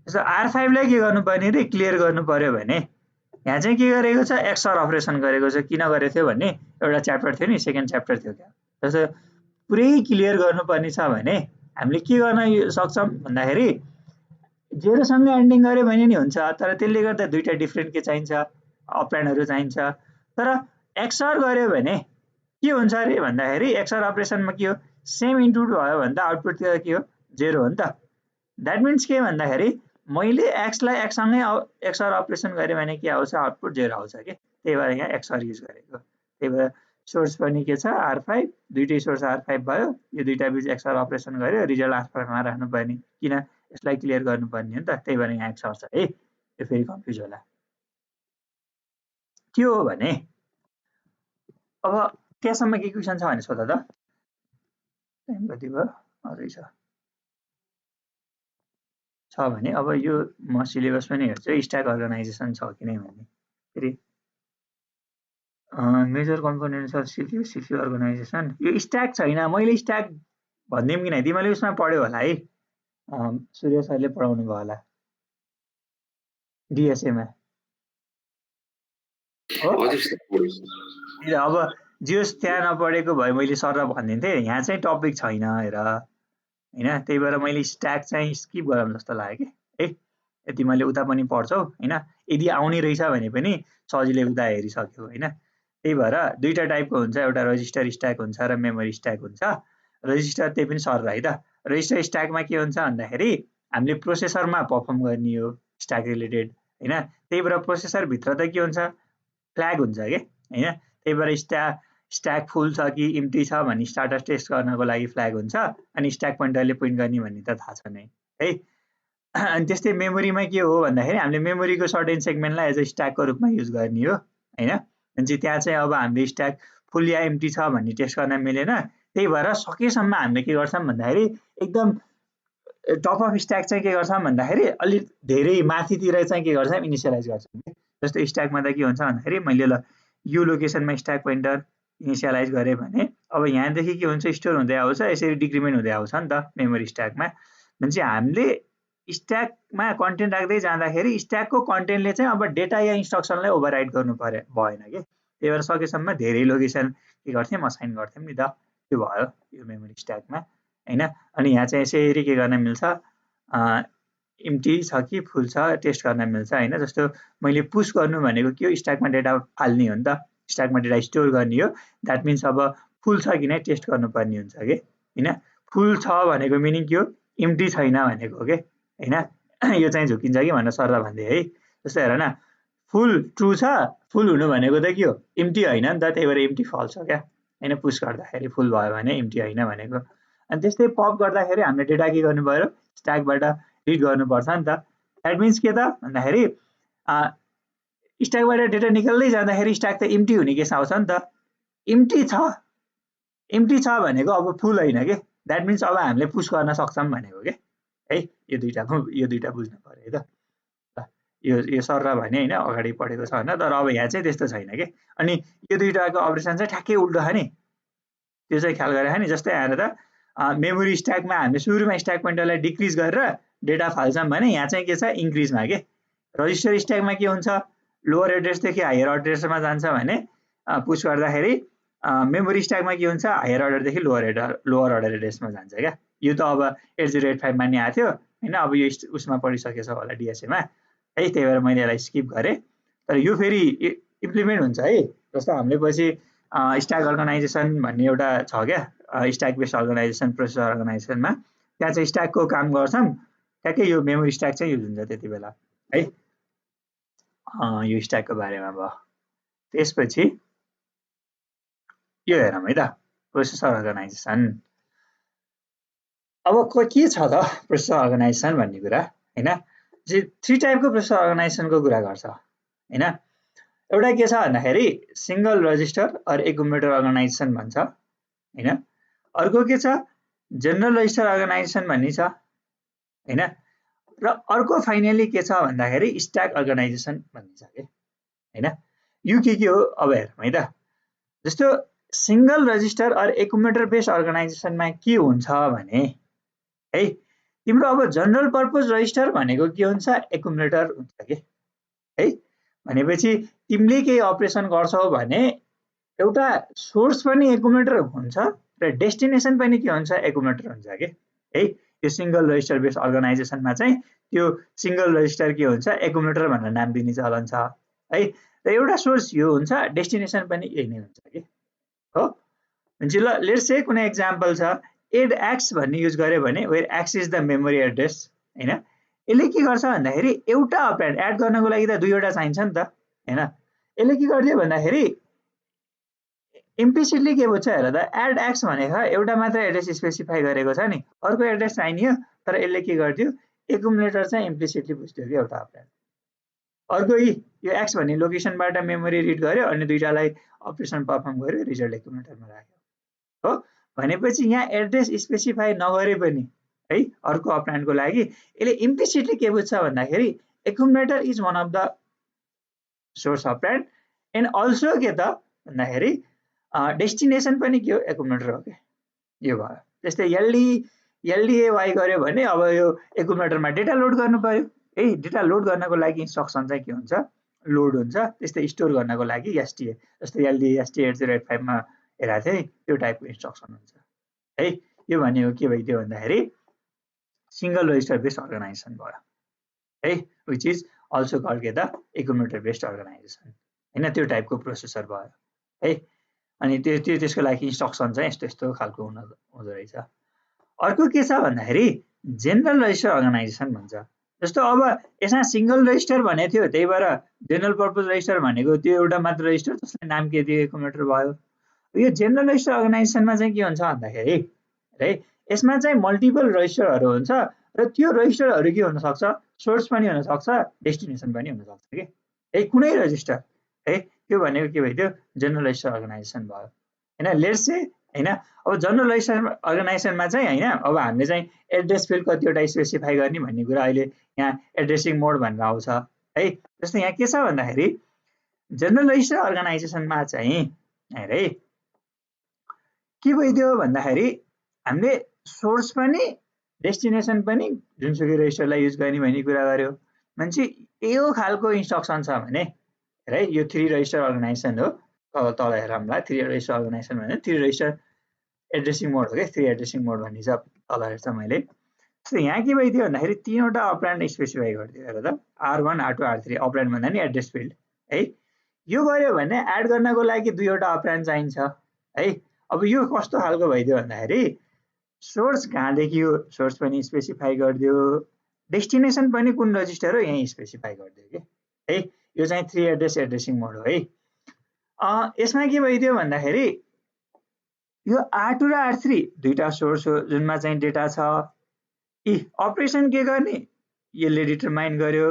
जस्तो R5 लाई के गर्नुपर्ने रे, क्लियर गर्नु पर्यो भने यहाँ चाहिँ के गरेको छ, एक्सअर अपरेसन गरेको छ। किन गरेको थियो भने एउटा च्याप्टर थियो नि, सेकेन्ड च्याप्टर थियो क्या, जस्तो पुरै क्लियर गर्नुपर्ने छ भने हामीले के गर्न सक्छौँ भन्दाखेरि 0 सँग एन्डिङ गर्यो भने नि हुन्छ, तर त्यसले गर्दा दुईटा डिफ्रेन्ट के चाहिन्छ, अपरेन्डहरू चाहिन्छ। तर एक्सअर गर्यो भने के हुन्छ अरे भन्दाखेरि एक्सअर अपरेसनमा के हो, सेम इनपुट भयो भने त आउटपुट के हो 0 हो नि त। द्याट मिन्स के भन्दाखेरि मैले एक्सलाई एक्ससँगै एक्सअर अपरेसन गरेँ भने के आउँछ, आउटपुट 0 आउँछ कि। त्यही भएर यहाँ एक्सअर युज गरेको। त्यही भएर सोर्स पनि के छ R5, दुईटै सोर्स R5 भयो, यो दुईटा बिच एक्सअर अपरेसन गर्यो, रिजल्ट R5 मा राख्नुपर्ने, किन यसलाई क्लियर गर्नुपर्ने हो नि त। त्यही भएर यहाँ एक्सअर छ है, यो फेरि कन्फ्युज होला। त्यो हो भने अब त्यहाँसम्म के क्वेसन छ भने सोध त। टाइम कति भयो, अझै छ भने अब यो म सिलेबस पनि हेर्छु, स्ट्याक अर्गनाइजेसन छ कि नै भन्ने। फेरि major components of CPU organization, यो स्ट्याक छैन। मैले स्ट्याक भनिदिउँ कि नै, तिमीले उसमा पढ्यो होला है, सूर्य सरले पढाउनु भयो होला डिएसएमा हो। अब जियोस् त्यहाँ नपढेको भए मैले सरलाई भनिदिन्थेँ, यहाँ चाहिँ टपिक छैन हेर हैन। त्यही भएर मैले स्ट्याक चाहिँ स्किप गरौँ जस्तो लाग्यो कि है। यदि मैले उता पनि पढ्छौ हैन, यदि आउने रहेछ भने पनि सजिलै उता हेरिसक्यो हैन। त्यही भएर दुईटा टाइपको हुन्छ, एउटा रजिस्टर स्ट्याक हुन्छ र मेमोरी स्ट्याक हुन्छ। रजिस्टर त्यही पनि सर है त, रजिस्टर स्ट्याकमा के हुन्छ भन्दाखेरि हामीले प्रोसेसरमा पर्फर्म गर्ने हो स्ट्याक रिलेटेड हैन। त्यही भएर प्रोसेसर भित्र त के हुन्छ, फ्ल्याग हुन्छ के हैन। त्यही भएर स्ट्याक फुल छ कि इम्टी छ भन्ने स्टाटस टेस्ट गर्नको लागि फ्ल्याग हुन्छ, अनि स्ट्याक पोइन्टरले पोइन्ट गर्ने भन्ने त थाहा छ नै है। अनि त्यस्तै मेमोरीमा के हो भन्दाखेरि हामीले मेमोरीको सर्टेन सेगमेन्टलाई एज अ स्ट्याकको रूपमा युज गर्ने हो हैन। भनेपछि त्यहाँ चाहिँ अब हामीले स्ट्याक फुल या इम्टी छ भन्ने टेस्ट गर्न मिलेन। त्यही भएर सकेसम्म हामीले के गर्छौँ भन्दाखेरि एकदम टप अफ स्ट्याक चाहिँ के गर्छौँ भन्दाखेरि अलिक धेरै माथितिर चाहिँ के गर्छौँ, इनिसियलाइज गर्छौँ। जस्तो स्ट्याकमा त के हुन्छ भन्दाखेरि मैले ल यो लोकेसनमा स्ट्याक पोइन्टर इनिसियलाइज गरेँ भने अब यहाँदेखि के हुन्छ, स्टोर हुँदै आउँछ, यसरी डिक्रिमेन्ट हुँदै आउँछ नि त मेमोरी स्ट्याकमा। भनेपछि हामीले स्ट्याकमा कन्टेन्ट राख्दै जाँदाखेरि स्ट्याकको कन्टेन्टले चाहिँ अब डेटा या इन्स्ट्रक्सनलाई ओभरराइड गर्नु भएन कि। त्यही भएर सकेसम्म धेरै लोकेसन के गर्थ्यौँ, असाइन गर्थ्यौँ नि त। त्यो भयो यो मेमोरी स्ट्याकमा हैन। अनि यहाँ चाहिँ यसरी के गर्न मिल्छ, इम्टी छ कि फुल छ टेस्ट गर्न मिल्छ हैन। जस्तो मैले पुस गर्नु भनेको के हो, स्ट्याकमा डेटा फाल्ने हो नि त, स्ट्याकमा डेटा स्टोर गर्ने हो। द्याट मिन्स अब फुल छ कि नै टेस्ट गर्नुपर्ने हुन्छ कि हैन। फुल छ भनेको मिनिङ के हो, इम्टी छैन भनेको हो कि हैन। यो चाहिँ झुकिन्छ कि भनेर सरलाई भन्दै है। जस्तो हेर न, फुल ट्रु छ, फुल हुनु भनेको त के हो, इम्टी होइन नि त। त्यही भएर इम्टी फल्स हो क्या हैन, पुस गर्दाखेरि फुल भयो भने इम्टी होइन भनेको। अनि त्यस्तै पप गर्दाखेरि हामीले डेटा के गर्नु पर्यो, स्ट्याकबाट रिड गर्नुपर्छ नि त। द्याट मिन्स के त भन्दाखेरि स्ट्याकबाट डेटा निकाल्दै जाँदाखेरि स्ट्याक त इम्टी हुने केस आउँछ नि त। इम्टी छ भनेको अब फुल होइन के, द्याट मिन्स अब हामीले पुस गर्न सक्छौँ भनेको के है। यो दुईटा बुझ्नु पर्यो है त। यो सर भने होइन अगाडि पढेको छ होइन, तर अब यहाँ चाहिँ त्यस्तो छैन के। अनि यो दुईटाको अपरेसन चाहिँ ठ्याक्कै उल्टो छ नि, त्यो चाहिँ ख्याल गरेर नि। जस्तै आएर त मेमोरी स्ट्याकमा हामीले सुरुमा स्ट्याक पोइन्टरलाई डिक्रिज गरेर डेटा फाल्छौँ भने यहाँ चाहिँ के छ इन्क्रिजमा के। रजिस्टर स्ट्याकमा के हुन्छ, लोवर एड्रेसदेखि हायर एड्रेसमा जान्छ भने पुस गर्दाखेरि मेमोरी स्ट्याकमा के हुन्छ, हायर अर्डरदेखि लोवर अर्डर एड्रेसमा जान्छ क्या। यो त अब 8085 मा नि आएको थियो होइन, अब यो उसमा पढिसकेछ होला डिएसएमा है, त्यही भएर मैले यसलाई स्किप गरेँ। तर यो फेरि इम्प्लिमेन्ट हुन्छ है। जस्तो हामीले पछि स्ट्याक अर्गनाइजेसन भन्ने एउटा छ क्या, स्ट्याक बेस्ड अर्गनाइजेसन प्रोसेस अर्गनाइजेसनमा, त्यहाँ चाहिँ स्ट्याकको काम गर्छौँ, ठ्याक्कै यो मेमोरी स्ट्याक चाहिँ युज हुन्छ त्यति बेला है। यो स्ट्याकको बारेमा भयो। त्यसपछि यो हेरौँ है त, प्रोसेसर अर्गनाइजेसन। अब के छ त प्रोसेसर अर्गनाइजेसन भन्ने कुरा होइन, चाहिँ 3 टाइपको प्रोसेसर अर्गनाइजेसनको कुरा गर्छ होइन। एउटा के छ भन्दाखेरि सिंगल रजिस्टर और एकुमुलेटर अर्गनाइजेसन भन्छ होइन। अर्को के छ जनरल रजिस्टर अर्गनाइजेसन भन्ने छ होइन। र अर्को फाइनली के छ भन्दाखेरि स्ट्याक अर्गनाइजेसन भन्ने छ के होइन। यो के हो अब हेरौँ है त। जस्तो सिंगल रजिस्टर और एकुमुलेटर बेस्ड अर्गनाइजेसनमा के हुन्छ भने है, तिम्रो अब जनरल पर्पज रजिस्टर भनेको के हुन्छ, एकुमुलेटर हुन्छ के है। भनेपछि तिमीले केही अपरेसन गर्छौ भने एउटा सोर्स पनि एकुमुलेटर हुन्छ र डेस्टिनेसन पनि के हुन्छ, एकुमुलेटर हुन्छ के है। यो सिंगल रजिस्टर बेस्ड अर्गनाइजेसनमा चाहिँ त्यो सिंगल रजिस्टर के हुन्छ, एकुमुलेटर भनेर नाम दिने चलन छ है। र एउटा सोर्स यो हुन्छ, डेस्टिनेसन पनि यही नै हुन्छ के हो। हुन्छ ल, लेट्स से कुनै एक्जाम्पल छ, एड एक्स भन्ने युज गर्यो भने where X is the memory address होइन। यसले के गर्छ भन्दाखेरि एउटा अपरेन्ड एड गर्नको लागि त दुईवटा चाहिन्छ नि त होइन। यसले के गरिदियो भन्दाखेरि इम्प्लिसिटली के बुझ्छ हेर त, एड एक्स भनेको एउटा मात्र एड्रेस स्पेसिफाई गरेको छ नि, अर्को एड्रेस चाहियो, तर यसले के गरिदियो एकुमुलेटर चाहिँ इम्प्लिसिटली बुझ्थ्यो कि एउटा अपरेन्ड। अर्को यो एक्स भन्ने लोकेसनबाट मेमोरी रिड गर्यो अनि दुईटालाई अपरेसन पर्फर्म गर्यो, रिजल्ट एकुमुलेटरमा राख्यो हो। भनेपछि यहाँ एड्रेस स्पेसिफाई नगरे पनि है अर्को अपरेन्डको लागि यसले इम्प्लिसिटली के बुझ्छ भन्दाखेरि accumulator is one of the source operand and also के त भन्दाखेरि डेस्टिनेसन पनि के हो, एकुमुलेटर हो के। यो भयो। जस्तै एलडिएवाई गर्यो भने अब यो एकुमुलेटरमा डेटा लोड गर्नु पर्यो है। डेटा लोड गर्नको लागि इन्स्ट्रक्सन चाहिँ के हुन्छ, लोड हुन्छ। त्यस्तै स्टोर गर्नको लागि एसटिए, जस्तै एलडिए एसटिए 8085 मा हेरेको थिएँ, त्यो टाइपको इन्स्ट्रक्सन हुन्छ है। यो भनेको के भइदियो भन्दाखेरि सिंगल रजिस्टर बेस्ड अर्गनाइजेसन भयो है, विच इज अल्सो कल्ड के त एकुमुलेटर बेस्ड अर्गनाइजेसन होइन। त्यो टाइपको प्रोसेसर भयो है। अनि त्यसको लागि इन्स्ट्रक्सन चाहिँ यस्तो यस्तो खालको हुँदो रहेछ। अर्को के छ भन्दाखेरि जेनरल रजिस्टर अर्गनाइजेसन भन्छ। जस्तो अब यसमा सिंगल रजिस्टर भनेको थियो, त्यही भएर जेनरल पर्पज रजिस्टर भनेको त्यो एउटा मात्र रजिस्टर जसलाई नाम के दियो, एकुमुलेटर भयो। यो जेनरल रजिस्टर अर्गनाइजेसनमा चाहिँ के हुन्छ भन्दाखेरि है, यसमा चाहिँ मल्टिपल रजिस्टरहरू हुन्छ र त्यो रजिस्टरहरू के हुनसक्छ, सोर्स पनि हुनसक्छ, डेस्टिनेसन पनि हुनसक्छ कि है, कुनै रजिस्टर है। त्यो भनेको के भइदियो, जेनरल रजिस्टर अर्गनाइजेसन भयो होइन। लेट्स से होइन, अब जनरल रजिस्टर अर्गनाइजेसनमा चाहिँ होइन, अब हामीले चाहिँ एड्रेस फिल्ड कतिवटा स्पेसिफाई गर्ने भन्ने कुरा अहिले यहाँ एड्रेसिङ मोड भनेर आउँछ है। जस्तो यहाँ के छ भन्दाखेरि जनरल रजिस्टर अर्गनाइजेसनमा चाहिँ है के भइदियो भन्दाखेरि हामीले सोर्स पनि डेस्टिनेसन पनि जुनसुकै रजिस्टरलाई युज गर्ने भन्ने कुरा गर्यो। मान्छे यो खालको इन्स्ट्रक्सन छ भने है, यो 3 रजिस्टर अर्गनाइजेसन हो। तल हेरौँला, 3 रजिस्टर अर्गनाइजेसन भने 3 रजिस्टर एड्रेसिङ मोड हो क्या, 3 एड्रेसिङ मोड भन्ने छ तल हेर्छ मैले। सो यहाँ के भइदियो भन्दाखेरि 3वटा अपरेन्ड स्पेसिफाई गरिदियो हेर त, R1 R2 R3 अपरेन्ड भन्दा नि एड्रेस फिल्ड है। यो गर्यो भने एड गर्नको लागि 2वटा अपरेन्ड चाहिन्छ है। अब यो कस्तो खालको भइदियो भन्दाखेरि सोर्स कहाँदेखि हो, सोर्स पनि स्पेसिफाई गरिदियो, डेस्टिनेसन पनि कुन रजिस्टर हो यही स्पेसिफाई गरिदियो कि है। यो चाहिँ 3 एड्रेसिङ मोड हो है। यसमा के भइदियो भन्दाखेरि यो R2 र R3 दुईटा सोर्स हो जुनमा चाहिँ डेटा छ। अपरेसन के गर्ने यसले डिटरमाइन गर्यो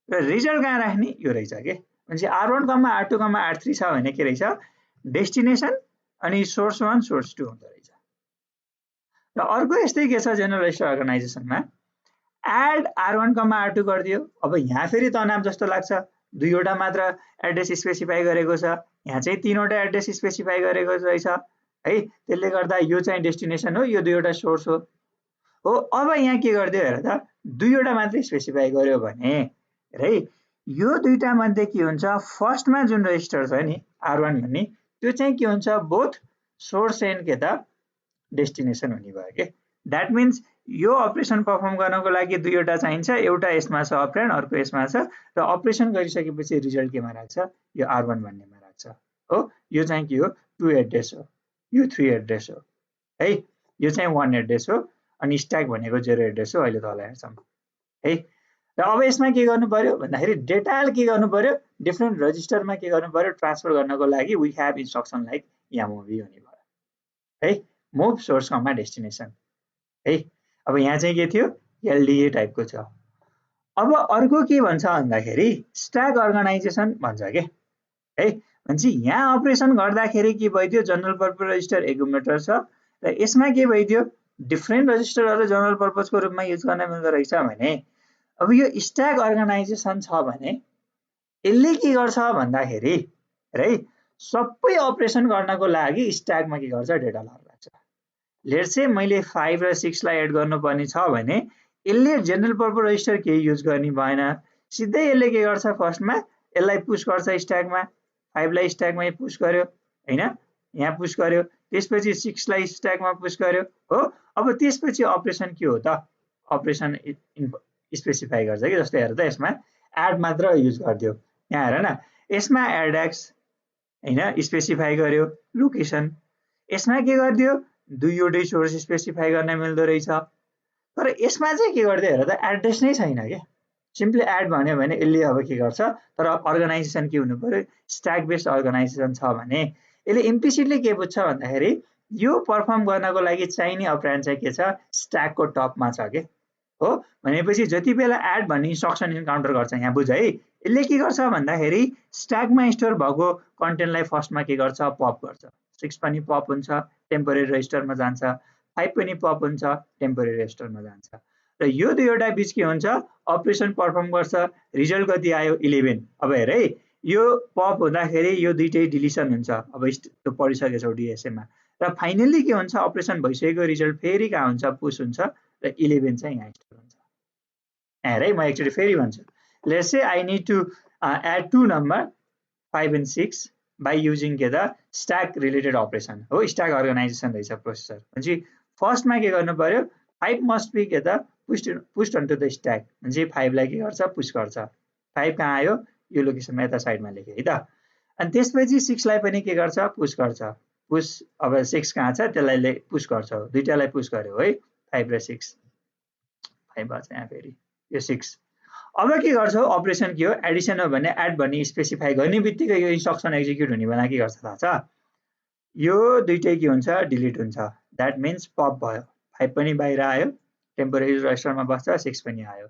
र रिजल्ट कहाँ राख्ने यो रहेछ के। भनेपछि R1, R2, R3 छ भने के रहेछ डेस्टिनेसन अनि सोर्स 1 सोर्स 2 हुँदो रहेछ। र अर्को यस्तै के छ general register अर्गनाइजेसनमा add R1, R2 गरिदियो। अब यहाँ फेरि तनाव जस्तो लाग्छ, दुईवटा मात्र एड्रेस स्पेसिफाई गरेको छ, यहाँ चाहिँ तीनवटा एड्रेस स्पेसिफाई गरेको रहेछ है। त्यसले गर्दा यो चाहिँ डेस्टिनेसन हो, यो दुईवटा सोर्स हो। अब यहाँ के गरिदियो हेर त, दुईवटा मात्रै स्पेसिफाई गर्यो भने है यो दुईटा मध्ये के हुन्छ, फर्स्टमा जुन रजिस्टर छ नि R1 भन्ने त्यो चाहिँ के हुन्छ बोथ सोर्स एन्ड के त डेस्टिनेसन हुने भयो के। द्याट मिन्स यो अपरेसन पर्फर्म गर्नको लागि दुईवटा चाहिन्छ, एउटा यसमा छ अपरेन्ड, अर्को यसमा छ, र अपरेसन गरिसकेपछि रिजल्ट केमा राख्छ, यो R1 भन्नेमा राख्छ हो। यो चाहिँ के हो 2 एड्रेस हो, यो 3 एड्रेस हो है, यो चाहिँ 1 एड्रेस हो, अनि स्ट्याक भनेको 0 एड्रेस हो। अहिले तल हेर्छौँ है। र अब यसमा के गर्नु पर्यो भन्दाखेरि डेटा के गर्नु पर्यो, डिफ्रेन्ट रजिस्टरमा के गर्नु पर्यो, ट्रान्सफर गर्नको लागि वी हेभ इन्स्ट्रक्सन लाइक एमओभी हुने भयो है, मुभ सोर्स कमा डेस्टिनेसन है। अब यहाँ चाहिँ के थियो एलडिए टाइपको छ। अब अर्को के भन्छ भन्दाखेरि स्ट्याक अर्गनाइजेसन भन्छ के है। भनेपछि यहाँ अपरेसन गर्दाखेरि के भइदियो, जनरल पर्पज रजिस्टर एकुमुलेटर छ र यसमा के भइदियो, डिफ्रेन्ट रजिस्टरहरू जनरल पर्पजको रूपमा युज गर्न मिल्दो रहेछ भने अब यो स्ट्याक अर्गनाइजेसन छ भने यसले के गर्छ भन्दाखेरि है सबै अपरेसन गर्नको लागि स्ट्याकमा के गर्छ, डेटा लर राख्छ। लेट्स से मैले 5 र 6 लाई एड गर्नुपर्ने छ भने यसले जेनरल पर्पज रजिस्टर केही युज गर्ने भएन, सिधै यसले के गर्छ, फर्स्टमा यसलाई पुश गर्छ स्ट्याकमा, 5 लाई स्ट्याकमै पुश गर्यो हैन, यहाँ पुश गर्यो, त्यसपछि 6 लाई स्ट्याकमा पुश गर्यो हो। अब त्यसपछि अपरेसन के हो त, अपरेसन स्पेसिफाई गर्छ कि। जस्तै हेर त यसमा एड मात्र युज गरिदियो, यहाँ हेर न, यसमा एड एक्स हैन स्पेसिफाई गर्यो लोकेसन, यसमा के गरिदियो दुईवटै सोर्स स्पेसिफाई गर्न मिल्दो रहेछ। तर यसमा चाहिँ के गरिदियो हेर त, एड्रेस नै छैन के, सिम्पली एड भन्यो भने यसले अब के गर्छ, तर अर्गनाइजेसन के हुनु पर्यो, स्ट्याक बेस्ड अर्गनाइजेसन छ भने यसले इम्प्लिसिटली के बुझ्छ भन्दाखेरि यो पर्फर्म गर्नको लागि चाहिने अपरेन्ड चाहिँ के छ, स्ट्याकको टपमा छ के हो। भनेपछि जति बेला एड भन्ने इन्स्ट्रक्सन इन्काउन्टर गर्छ, यहाँ बुझ है, यसले के गर्छ भन्दाखेरि स्ट्याकमा स्टोर भएको कन्टेन्टलाई फर्स्टमा के गर्छ, पप गर्छ। 6 पनि पप हुन्छ, टेम्पोरेरी रजिस्टरमा जान्छ, 5 पनि पप हुन्छ, टेम्पोरेरी रजिस्टरमा जान्छ। र यो दुईवटा बिच के हुन्छ, अपरेसन पर्फर्म गर्छ, रिजल्ट कति आयो 11। अब हेर है, यो पप हुँदाखेरि यो दुईटै डिलिसन हुन्छ, अब त्यो पढिसकेछौ डिएसएमा, र फाइनल्ली के हुन्छ, अपरेसन भइसकेको रिजल्ट फेरि कहाँ हुन्छ, पुश हुन्छ, र 11 चाहिँ यहाँ स्टोर हुन्छ। हेर है, म एकचोटि फेरि भन्छु, let's say I need to add 2 number 5 and 6 by using के त स्ट्याक रिलेटेड अपरेसन हो, स्ट्याक अर्गनाइजेसन रहेछ प्रोसेसर। भनेपछि फर्स्टमा के गर्नु पर्यो, 5 मस्ट बी के त pushed on to the stack, भनेपछि 5 लाई के गर्छ, पुश गर्छ। 5 कहाँ आयो, यो लोकेसनमा यता साइडमा लेखेँ है त। अनि त्यसपछि 6 लाई पनि के गर्छ, पुश गर्छ। पुश अब 6 कहाँ छ त्यसलाई पुश गर्छ, दुईटालाई पुश गर्यो है, 5 र 6, 5 भन्छ यहाँ फेरि यो 6। अब के गर्छ, अपरेसन के हो, एडिसन हो भने एड भन्ने स्पेसिफाई गर्ने बित्तिकै यो इन्स्ट्रक्सन एक्जिक्युट हुने बेला के गर्छ थाहा छ, यो दुईटै के हुन्छ, डिलिट हुन्छ। द्याट मिन्स पप भयो, 5 पनि बाहिर आयो, टेम्पोरेरी रजिस्टरमा बस्छ, 6 पनि आयो,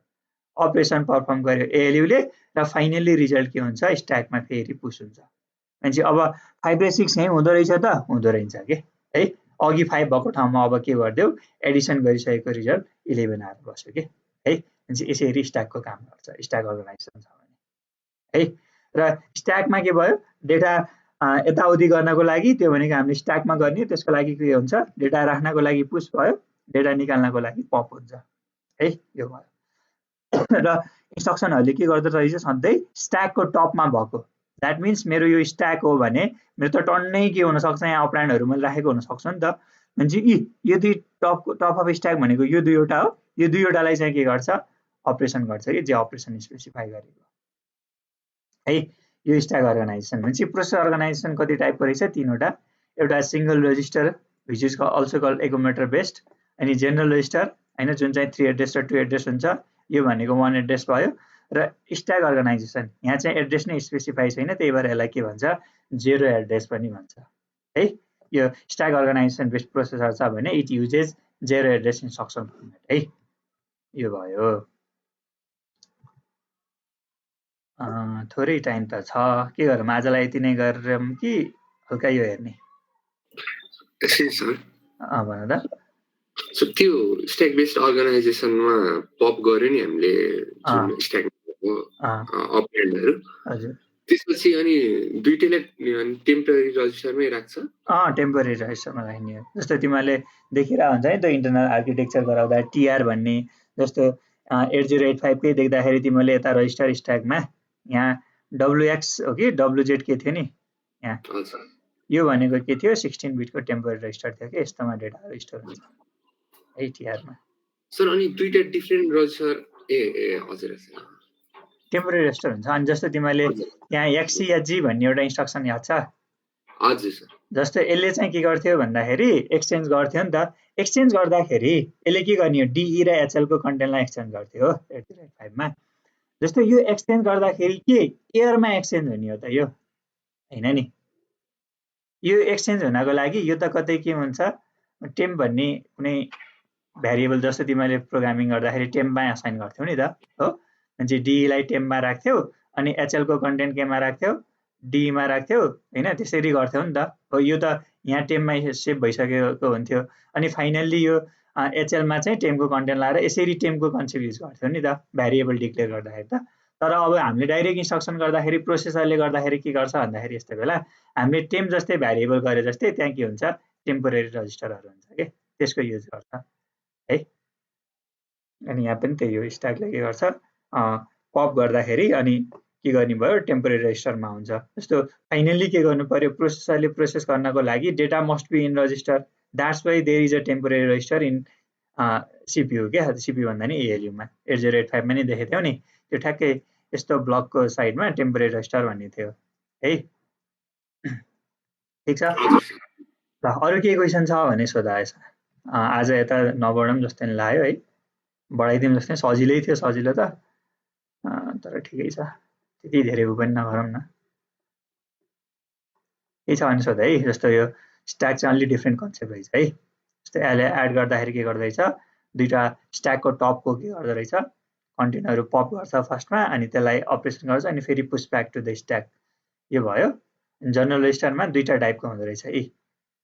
अपरेसन पर्फर्म गर्यो एएलयुले, र फाइनल्ली रिजल्ट के हुन्छ, स्ट्याकमा फेरि पुश हुन्छ। भनेपछि अब 5 र 6 यहीँ हुँदो रहेछ त, हुँदो रहेछ के है। अघि 5 भएको ठाउँमा अब के गरिदेऊ, एडिसन गरिसकेको रिजल्ट 11 आएर बस्यो के है। भनेपछि यसरी स्ट्याकको काम गर्छ, स्ट्याक अर्गनाइजेसन छ भने है। र स्ट्याकमा के भयो, डेटा यताउति गर्नको लागि, त्यो भनेको हामीले स्ट्याकमा गर्ने, त्यसको लागि के हुन्छ, डेटा राख्नको लागि पुश भयो, डेटा निकाल्नको लागि पप हुन्छ है, यो भयो। र इन्स्ट्रक्सनहरूले के गर्दो रहेछ, सधैँ स्ट्याकको टपमा भएको। द्याट मिन्स मेरो यो स्ट्याक हो भने मेरो त टन्नै के हुनसक्छ, यहाँ अपरेन्डहरू मैले राखेको हुनसक्छ नि त। भनेपछि यो दुई टप अफ स्ट्याक भनेको यो दुईवटा हो, यो दुईवटालाई चाहिँ के गर्छ, अपरेसन गर्छ कि, जे अपरेसन स्पेसिफाई गरेको है। यो स्ट्याक अर्गनाइजेसन। भनेपछि प्रोसेस अर्गनाइजेसन कति टाइपको रहेछ, 3वटा। एउटा single register which is also called accumulator based, अनि जेनरल रजिस्टर हैन, जुन चाहिँ 3 एड्रेस र 2 एड्रेस हुन्छ, यो भनेको 1 एड्रेस भयो। र स्ट्याक अर्गनाइजेसन, यहाँ चाहिँ एड्रेस नै स्पेसिफाई छैन, त्यही भएर यसलाई के भन्छ, 0 एड्रेस पनि भन्छ है। यो स्ट्याक अर्गनाइजेसन बेस्ड प्रोसेसर छ भने it uses 0 address instruction format है, यो भयो। थोरै टाइम त छ, के गरौँ आजलाई यति नै गरेर कि हल्का यो हेर्ने? सर भन त। सो त्यो स्ट्याक बेस्ड अर्गनाइजेसनमा पप गर्यो नि हामीले जुन स्ट्याक अपरेन्डहरू, हजुर त्यसपछि अनि दुईटैलाई टेम्पररी रजिस्टरमै राख्छ? टेम्पररी रजिस्टरमा राख्ने हो। जस्तो तिमीहरूले देखिरहेको हुन्छ है त इन्टरनल आर्किटेक्चर गराउँदा टिआर भन्ने, जस्तो 8085 कै देख्दाखेरि तिमीहरूले यता रजिस्टर स्ट्याकमा यहाँ WX हो कि WZ के थियो नि यहाँ, यो भनेको के थियो 16 बिटको टेम्पररी रजिस्टर थियो कि यस्तोमा डेटाहरू स्टोर हुन्छ है टिआरमा। सर अनि दुईटा डिफरेन्ट रजिस्टर हजुर टेम्पररी रजिस्टर हुन्छ। अनि जस्तो तिमीहरूले यहाँ XC या G भन्ने एउटा इन्स्ट्रक्सन याद छ? हजुर सर। जस्तो यसले चाहिँ के गर्थ्यो भन्दाखेरि एक्सचेन्ज गर्थ्यो नि त। एक्सचेन्ज गर्दाखेरि यसले के गर्ने हो, DE र HL को कन्टेन्टलाई एक्सचेन्ज गर्थ्यो हो 8085 मा। जस्तो यो एक्सचेन्ज गर्दाखेरि के एयरमा एक्सचेन्ज हुने हो त यो हैन नि। यो एक्सचेन्ज हुनको लागि यो त कतै के हुन्छ, टेम्प भन्ने कुनै भ्यारिएबल जस्तो तिमीले प्रोग्रामिङ गर्दाखेरि टेम्पमा असाइन गर्थ्यौ नि त हो। म्हणजे DE लाई टेम्पमा राख्थ्यौ अनि HL को कन्टेन्ट केमा राख्थ्यौ, DE मा राख्थ्यौ हैन, त्यसरी गर्थ्यौ नि त हो। यो त यहाँ टेम्पमा सेभ भइसकेको हुन्थ्यो अनि फाइनल्ली यो HL मा चाहिँ टेम्पको कन्टेन्ट लाएर यसरी टेम्पको कन्सेप्ट युज गर्थ्यौ नि त भ्यारिएबल डिक्लेयर गर्दाखेरि त। तर अब हामीले डाइरेक्ट इन्स्ट्रक्सन गर्दाखेरि प्रोसेसरले गर्दाखेरि के गर्छ भन्दाखेरि यस्तो बेला हामीले टेम्प जस्तै भ्यारिएबल गरे जस्तै त्यहाँ के हुन्छ टेम्पोरेरी रजिस्टरहरू हुन्छ के, त्यसको युज गर्छ है। अनि यहाँ पनि त्यही हो, स्ट्याकले के गर्छ पप गर्दाखेरि अनि के गर्ने भयो टेम्पोरेरी रजिस्टरमा हुन्छ। जस्तो फाइनल्ली के गर्नु पर्यो, प्रोसेसरले प्रोसेस गर्नको लागि data must be in register, that's why there is a temporary register in CPU क्या। CPU भन्दा नि ALU मा 8085 मा नि देखेको थियौ नि, त्यो ठ्याक्कै यस्तो ब्लकको साइडमा टेम्पोरेरी रजिस्टर भन्ने थियो है। ठिक छ ल, अरू केही क्वेसन छ भने सोधा यसो। आज यता नबढौँ जस्तो नि लाग्यो है, बढाइदिउँ जस्तै सजिलै थियो, सजिलो त तर ठिकै छ, त्यति धेरै उ पनि नगरौँ न। केही छ भने सोध है। जस्तो यो स्ट्याक चाहिँ अलि डिफ्रेन्ट कन्सेप्ट रहेछ है। जस्तो यसले एड गर्दाखेरि के गर्दैछ, दुईटा स्ट्याकको टपको के गर्दो रहेछ, कन्टेनरहरू पप गर्छ फर्स्टमा अनि त्यसलाई अपरेसन गर्छ अनि फेरि push back to the stack, यो भयो। जनरल रजिस्टरमा दुईटा टाइपको हुँदो रहेछ है।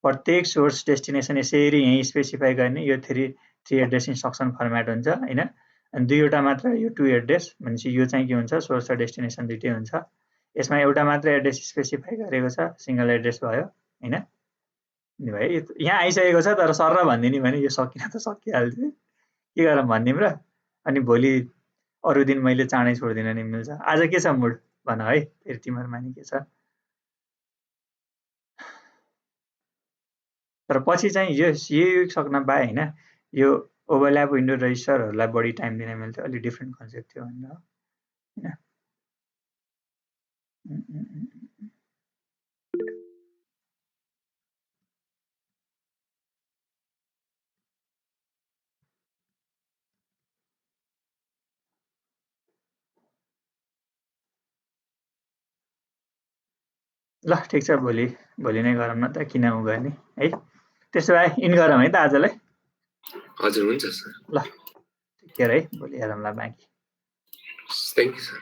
प्रत्येक सोर्स डेस्टिनेसन यसरी यहीँ स्पेसिफाई गर्ने, यो 3 एड्रेस इन्स्ट्रक्सन फर्मेट हुन्छ हैन। अनि दुईवटा मात्र यो 2 एड्रेस भनेपछि यो चाहिँ के हुन्छ सोर्स र डेस्टिनेसन दुईटै हुन्छ। यसमा एउटा मात्र एड्रेस स्पेसिफाई गरेको छ, सिंगल एड्रेस भयो हैन। नि भाइ यहाँ आइसकेको छ तर सर भनिदिने भने यो सकिन त सकिहाल्थ्यो, के गरौँ भनिदिउँ र। अनि भोलि अरू दिन मैले चाँडै छोड्दिन नि मिल्छ। आज के छ मुड भन है, फेरि तिमीहरूमा नि के छ। तर पछि चाहिँ यो सक्न पाए हैन, यो ओभरल्याप विन्डो रजिस्टरहरूलाई बढी टाइम दिन मिल्थ्यो, अलि डिफ्रेन्ट कन्सेप्ट थियो भनेर हैन। ल ठिक छ, भोलि नै गरौँ न त, किन उ गर्ने है। त्यसो भए इन गरौँ है त आजलाई। हजुर हुन्छ सर। ल टेक केयर है, भोलि हेरौँला बाँकी। Thank you sir.